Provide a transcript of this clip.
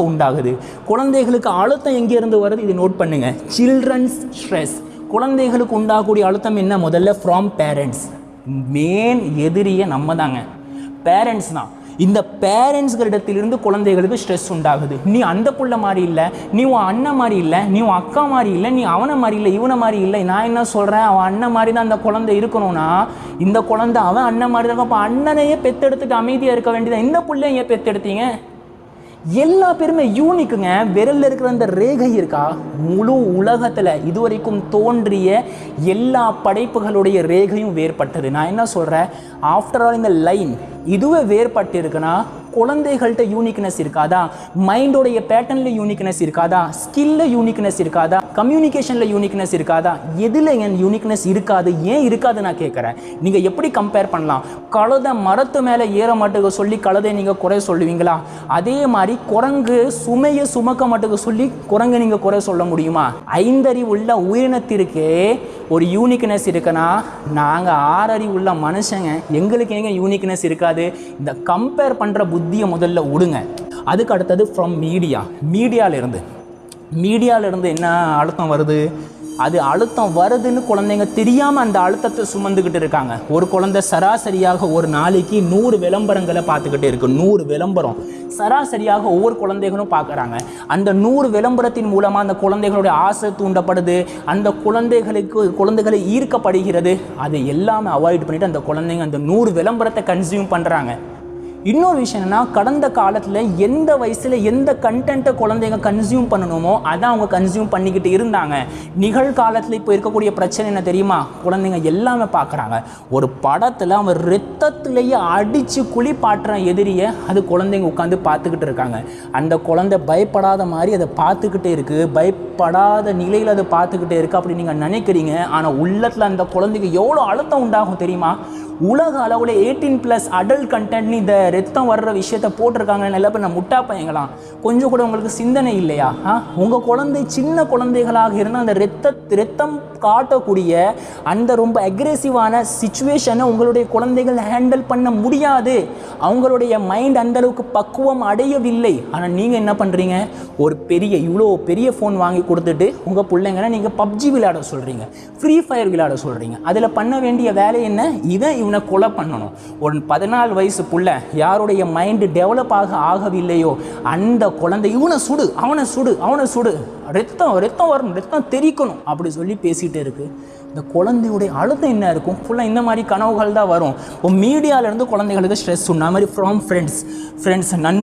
உண்டாகுது. குழந்தைகளுக்கு அழுத்தம் எங்கேருந்து வருது, இது நோட் பண்ணுங்க. சில்ட்ரன்ஸ் ஸ்ட்ரெஸ், குழந்தைகளுக்கு உண்டாகக்கூடிய அழுத்தம் என்ன? முதல்ல ஃப்ரம் பேரண்ட்ஸ். மெயின் எதிரியை நம்ம தாங்க, பேரண்ட்ஸ் தான். இந்த பேரண்ட்ஸ்களிடத்திலிருந்து குழந்தைகளுக்கு ஸ்ட்ரெஸ் உண்டாகுது. நீ அந்த புள்ள மாதிரி இல்லை, நீ உன் அண்ணன் மாதிரி இல்லை, நீ உன் அக்கா மாதிரி இல்லை, நீ அவனை மாதிரி இல்லை, இவனை மாதிரி இல்லை. நான் என்ன சொல்கிறேன், அவன் அண்ணன் மாதிரி தான் அந்த குழந்தை இருக்கணும்னா இந்த குழந்தை அவன் அண்ணன் மாதிரி தான். அப்போ அண்ணனையே பெற்றெடுத்துட்டு அமைதியாக இருக்க வேண்டியதான். இந்த புள்ளைய ஏன் பெற்றெடுத்தீங்க? எல்லா பேருமே யூனிக்குங்க. விரலில் இருக்கிற அந்த ரேகை இருக்கா, முழு உலகத்தில் இதுவரைக்கும் தோன்றிய எல்லா படைப்புகளுடைய ரேகையும் வேறுபட்டது. நான் என்ன சொல்கிறேன், ஆஃப்டர் ஆல் இந்த லைன் இதுவே வேறுபட்டு இருக்குன்னா குழந்தைகள்கிட்ட யூனிக்னஸ் இருக்காதா? மைண்டோடைய பேட்டர்னில் யூனிக்னஸ் இருக்காதா? ஸ்கில்ல யூனிக்னஸ் இருக்காதா? கம்யூனிகேஷனில் யூனிக்னஸ் இருக்காதா? எதில் என் யூனிக்னஸ் இருக்காது? ஏன் இருக்காது நான் கேட்குறேன். நீங்கள் எப்படி கம்பேர் பண்ணலாம்? கழுதை மரத்து மேலே ஏற மாட்டுக்கு சொல்லி கழுதை நீங்கள் குறை சொல்லுவீங்களா? அதே மாதிரி குரங்கு சுமையை சுமக்க மாட்டுக்கு சொல்லி குரங்கு நீங்கள் குறை சொல்ல முடியுமா? ஐந்தறிவு உள்ள உயிரினத்திற்கே ஒரு யூனிக்னஸ் இருக்குன்னா நாங்கள் ஆறறிவு உள்ள மனுஷங்க, எங்களுக்கு எங்கே யூனிக்னஸ் இருக்காது? இந்த கம்பேர் பண்ணுற புத்தியை முதல்ல விடுங்க. அதுக்கு அடுத்தது ஃப்ரம் மீடியாவிலிருந்து என்ன அழுத்தம் வருது? அது அழுத்தம் வருதுன்னு குழந்தைங்க தெரியாமல் அந்த அழுத்தத்தை சுமந்துக்கிட்டு இருக்காங்க. ஒரு குழந்தை சராசரியாக ஒரு நாளைக்கு 100 விளம்பரங்களை பார்த்துக்கிட்டே இருக்கு. 100 விளம்பரம் சராசரியாக ஒவ்வொரு குழந்தைகளும் பார்க்குறாங்க. அந்த 100 விளம்பரத்தின் மூலமாக அந்த குழந்தைகளுடைய ஆசை தூண்டப்படுது, அந்த குழந்தைகளை ஈர்க்கப்படுகிறது. அதை எல்லாமே அவாய்ட் பண்ணிவிட்டு அந்த குழந்தைங்க அந்த 100 விளம்பரத்தை கன்சியூம் பண்ணுறாங்க. இன்னொரு விஷயம் என்னன்னா, கடந்த காலத்தில் எந்த வயசில் எந்த கண்டென்ட்டை குழந்தைங்க கன்சியூம் பண்ணணுமோ அதை அவங்க கன்சியூம் பண்ணிக்கிட்டு இருந்தாங்க. நிகழ்காலத்தில் இப்போ இருக்கக்கூடிய பிரச்சனை என்ன தெரியுமா? குழந்தைங்க எல்லாமே பார்க்குறாங்க. ஒரு படத்தில் அவன் ரத்தத்திலேயே அடித்து குளிப்பாட்டுற எதிரியை அது குழந்தைங்க உட்காந்து பார்த்துக்கிட்டு இருக்காங்க. அந்த குழந்தை பயப்படாத மாதிரி அதை பார்த்துக்கிட்டே இருக்குது, பயப்படாத நிலையில் அதை பார்த்துக்கிட்டே இருக்குது அப்படி நீங்கள் நினைக்கிறீங்க. ஆனால் உள்ளத்தில் அந்த குழந்தைக்கு எவ்வளோ அழுத்தம் உண்டாகும் தெரியுமா? உலக அளவில் 18+ அடல்ட் கண்டென்ட்னு இந்த ரத்தம் வர்ற விஷயத்தை போட்டிருக்காங்க. நல்லா இப்போ நான் முட்டா பையங்களாம், கொஞ்சம் கூட உங்களுக்கு சிந்தனை இல்லையா? உங்கள் குழந்தை சின்ன குழந்தைகளாக இருந்தால் அந்த ரத்தம் காட்டக்கூடிய அந்த ரொம்ப அக்ரெசிவான சிச்சுவேஷனை உங்களுடைய குழந்தைகள் ஹேண்டில் பண்ண முடியாது. அவங்களுடைய மைண்ட் அந்தளவுக்கு பக்குவம் அடையவில்லை. ஆனால் நீங்கள் என்ன பண்ணுறீங்க, ஒரு இவ்வளோ பெரிய ஃபோன் வாங்கி கொடுத்துட்டு உங்கள் பிள்ளைங்களை நீங்கள் PUBG விளையாட சொல்கிறீங்க, ஃப்ரீ ஃபயர் விளையாட சொல்கிறீங்க. அதில் பண்ண வேண்டிய வேலை என்ன? இவனை கொலை பண்ணணும். ஒரு 14 வயசு புள்ள யாருடைய மைண்டு டெவலப் ஆகவில்லையோ அந்த குழந்தை இவனை சுடு, அவனை சுடு, ரத்தம் வரணும், ரத்தம் தெரிக்கணும் அப்படி சொல்லி பேசிகிட்டே இருக்குது. இந்த குழந்தையுடைய அழுத்தம் என்ன இருக்கும்? ஃபுல்லாக இந்த மாதிரி கனவுகள் தான் வரும். மீடியாவிலேருந்து குழந்தைகளுக்கு ஸ்ட்ரெஸ் உண்டா மாதிரி ஃப்ரம் ஃப்ரெண்ட்ஸ்